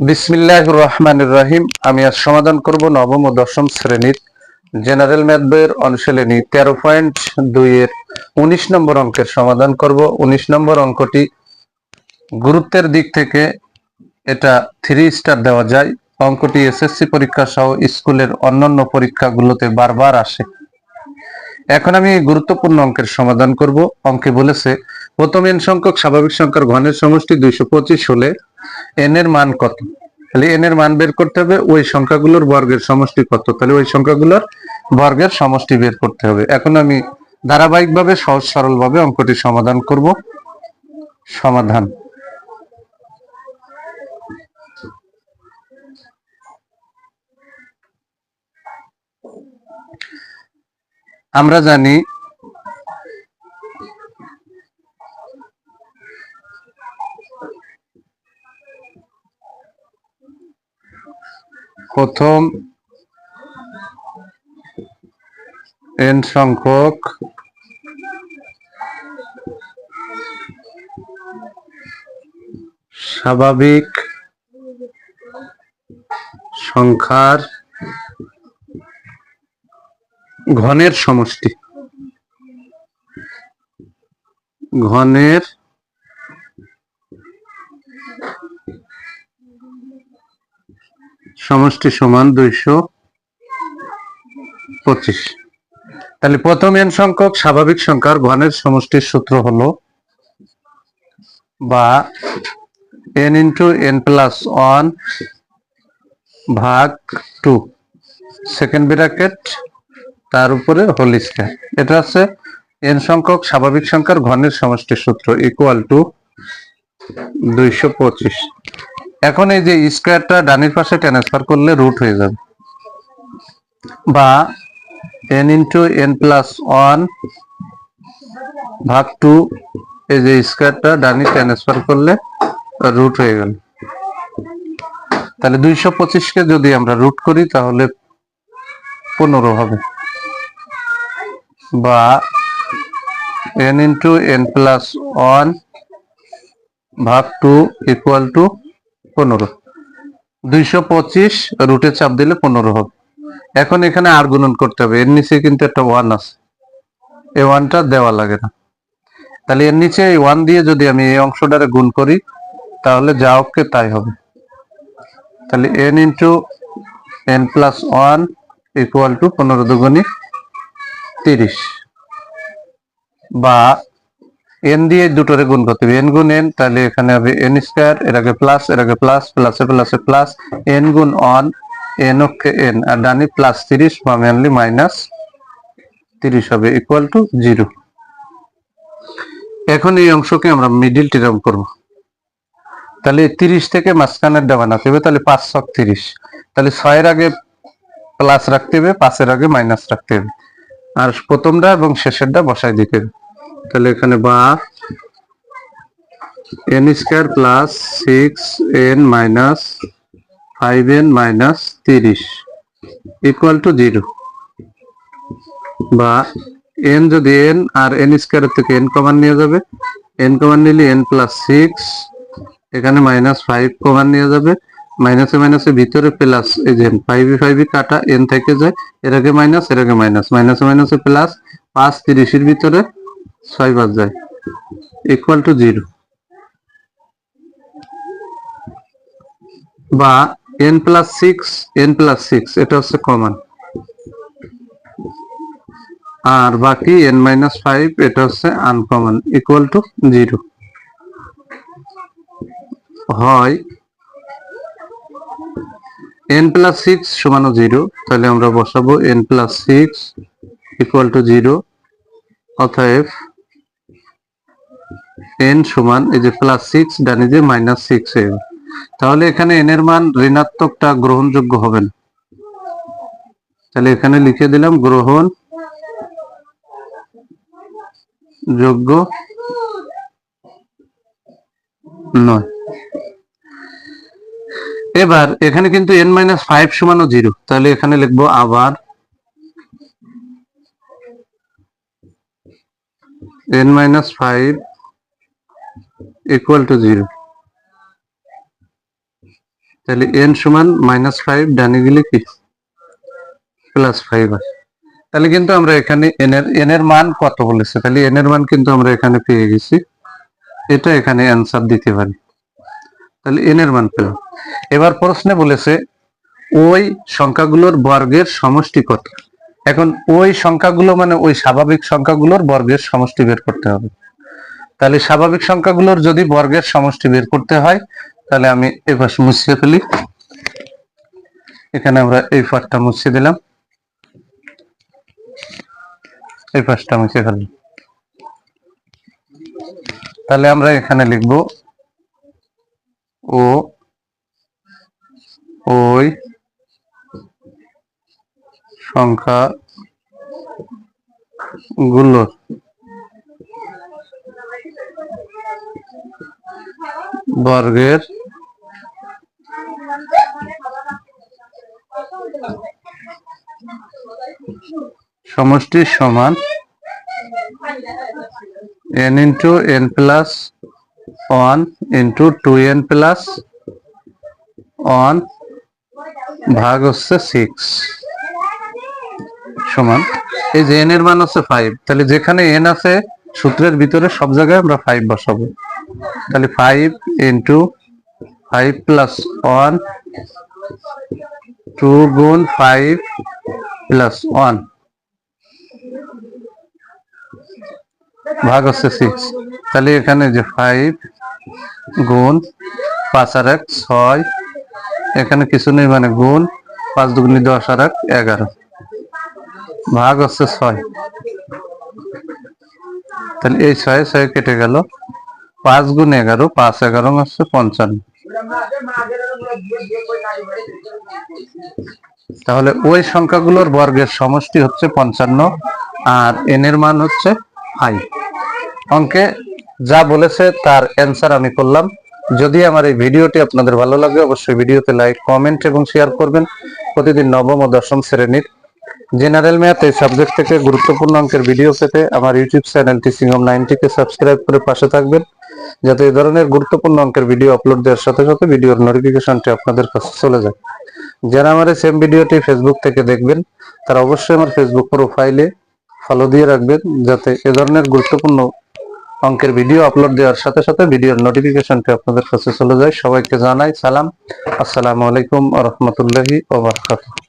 বিসমিল্লাহির রহমানির রহিম। আমি আজ সমাধান করব নবম ও দশম শ্রেণীর জেনারেল ম্যাথ বইয়ের অনুশীলনী 13.2 এর 19 নম্বর অঙ্কের সমাধান করব। 19 নম্বর অঙ্কটি গুরুত্বের দিক থেকে এটা 3 স্টার দেওয়া যায়। অঙ্কটি এসএসসি পরীক্ষা সহ স্কুলের অন্যান্য পরীক্ষাগুলোতে বারবার আসে। এখন আমি গুরুত্বপূর্ণ অঙ্কের সমাধান করব। অঙ্কে বলেছে প্রথম n সংখ্যক স্বাভাবিক সংখ্যার ঘনের সমষ্টি 225 হলে n এর মান কত। তাহলে n এর মান বের করতে হবে, ওই সংখ্যাগুলোর বর্গের সমষ্টি কত, তাহলে ওই সংখ্যাগুলোর বর্গের সমষ্টি বের করতে হবে। এখন আমি ধারাবাহিকভাবে সহজ সরলভাবে অঙ্কটি সমাধান করব। সমাধান। আমরা জানি প্রথম n সংখ্যক স্বাভাবিক সংখ্যার ঘনের সমষ্টি সমান 225। তাহলে প্রথম n সংখ্যক স্বাভাবিক সংখ্যার ঘনের সমষ্টির সূত্র হলো বা n ইন্টু n প্লাস 1 ভাগ 2 সেকেন্ড ব্র্যাকেট তার উপরে হোল স্কয়ার। এটা হচ্ছে n সংখ্যক স্বাভাবিক সংখ্যার ঘনের সমষ্টির সূত্র ইকুয়াল টু 225। এখন এই যে স্কয়ারটা ডানের পাশে ট্রান্সফার করলে রুট হয়ে যাবে, বা n ইন্টু n প্লাস 1 ভাগ 2, এই যে স্কয়ারটা ডানে ট্রান্সফার করলে রুট হয়ে গেল। তাহলে 225কে যদি আমরা রুট করি তাহলে 15 হবে, বা n ইন্টু n প্লাস 1 ভাগ 2 ইকুয়াল টু 15। 225 রুটে চাপ দিলে 15 হবে। এখন এখানে আর গুণন করতে হবে, এর নিচে কিন্তু একটা 1 আছে, এই 1টা দেওয়া লাগে না। তাহলে এর নিচে এই 1 দিয়ে যদি আমি এই অংশটারে গুণ করি তাহলে যা হোককে তাই হবে। তাহলে n into n plus 1 equal to 15 দুগুণী 30, বা n দিয়ে দুটোরে গুণ করতে হবে, n গুণ n, তাহলে এখানে হবে n স্কয়ার, এর আগে প্লাস, এর আগে প্লাস, প্লাসে প্লাসে প্লাস, n গুণ 1, n অক্ষে n, আর ডানে প্লাস 30 বা মেনলি মাইনাস 30 হবে ইকুয়াল টু 0। এখন এই অংশকে আমরা মিডিল টিরাম করব। তাহলে 30 থেকে মাঝখানের ডা বানাতে হবে, তাহলে 5 ছক 30, তাহলে 6 এর আগে প্লাস রাখতে হবে, 5 এর আগে মাইনাস রাখতে হবে, আর প্রথমটা এবং শেষেরটা বসাই দিতে হবে। তাহলে এখানে বা n square plus 6n minus 5n minus 30 equal to 0, বা n যদি n আর n স্কয়ারের থেকে n কমন নিয়ে যাবে, n কমন নিলে n প্লাস 6, এখানে মাইনাস 5 কমন নিয়ে যাবে, মাইনাসে মাইনাসে ভিতরে প্লাস, এই যে 5 কাটা n থেকে যায়, এর আগে মাইনাস, এর আগে মাইনাস, মাইনাসে মাইনাসে প্লাস, 5 30 এর ভিতরে 6 বাদ যায় ইকুয়াল টু 0, বা n প্লাস 6 এটা হচ্ছে কমন, আর বাকি n মাইনাস 5 এটা হচ্ছে আনকমন ইকুয়াল টু 0। হয় n প্লাস 6 সমান 0, তাহলে আমরা বসাবো n প্লাস 6 ইকুয়াল টু 0, অতএব n সমান এই যে প্লাস 6 ডানে যে মাইনাস 6 হয়ে গেল। তাহলে এখানে n এর মান ঋণাত্মকটা গ্রহণযোগ্য হবে না, তাহলে এখানে লিখে দিলাম গ্রহণযোগ্য নয়। এবার এখানে কিন্তু n মাইনাস 5 সমান 0, তাহলে এখানে লিখবো আবার n মাইনাস 5 ইকুয়াল টু 0। তাহলে n সমান -5 ডানে গেলে কি +5 হয়। তাহলে কিন্তু আমরা এখানে n এর মান কত বলেছে, তাহলে n এর মান কিন্তু আমরা এখানে পেয়ে গেছি, এটা এখানে অ্যান্সার দিতে পারি। তাহলে n এর মান পেলাম। এবার প্রশ্নে বলেছে ওই সংখ্যাগুলোর বর্গের সমষ্টি কত। এখন ওই সংখ্যাগুলো মানে ওই স্বাভাবিক সংখ্যাগুলোর বর্গের সমষ্টি বের করতে হবে। তাহলে স্বাভাবিক সংখ্যাগুলোর যদি বর্গের সমষ্টি বের করতে হয়, তাহলে আমি এই পাশে মুছে ফেলি, এখানে আমরা এই পাশটা মুছে দিলাম, এই পাশটা মুছে ফেললাম। তাহলে আমরা এখানে লিখব ও ওই সংখ্যাগুলোর বর্গের সমষ্টি সমান n into n plus 1 into 2n plus 1 ভাগ হচ্ছে 6 সমান, এই যে n এর মান হচ্ছে 5, তাহলে যেখানে n আছে সূত্রের ভিতরে সব জায়গায় আমরা 5 বসাবো। তাহলে 5 into 5 plus 1 2 গুণ 5 plus 1 ভাগ হচ্ছে 6। তাহলে এখানে যে 5 গুণ 5 আর 1 6, এখানে কিছু নেই মানে গুণ 5 দুগুণে 10 আর 1 11 ভাগ হচ্ছে 6। তাহলে এই 6 কেটে গেল, 5 গুণ 11 5 11 হচ্ছে 55। তাহলে ওই সংখ্যাগুলোর বর্গের সমষ্টি হচ্ছে 55 আর n এর মান হচ্ছে 5। অঙ্কে যা বলেছে তার অ্যান্সার আমি করলাম। যদি আমার এই ভিডিওটি আপনাদের ভালো লাগে অবশ্যই ভিডিওতে লাইক কমেন্ট এবং শেয়ার করবেন। প্রতিদিন নবম ও দশম শ্রেণীর জেনারেল ম্যাথ এই সাবজেক্ট থেকে গুরুত্বপূর্ণ অঙ্কের ভিডিও পেতে আমার ইউটিউব চ্যানেল টিচিং হোম 90 কে সাবস্ক্রাইব করে পাশে থাকবেন, যাতে এই ধরনের গুরুত্বপূর্ণ অঙ্কের ভিডিও আপলোড দেওয়ার সাথে সাথে ভিডিওর নোটিফিকেশনটি আপনাদের কাছে চলে যায়। যারা আমার এই সেম ভিডিওটি ফেসবুক থেকে দেখবেন তারা অবশ্যই আমার ফেসবুক প্রোফাইলে ফলো দিয়ে রাখবেন, যাতে এ ধরনের গুরুত্বপূর্ণ অঙ্কের ভিডিও আপলোড দেওয়ার সাথে সাথে ভিডিওর নোটিফিকেশনটি আপনাদের কাছে চলে যায়। সবাইকে জানাই সালাম, আসসালামু আলাইকুম ওয়া রাহমাতুল্লাহি ওয়া বারাকাতুহু।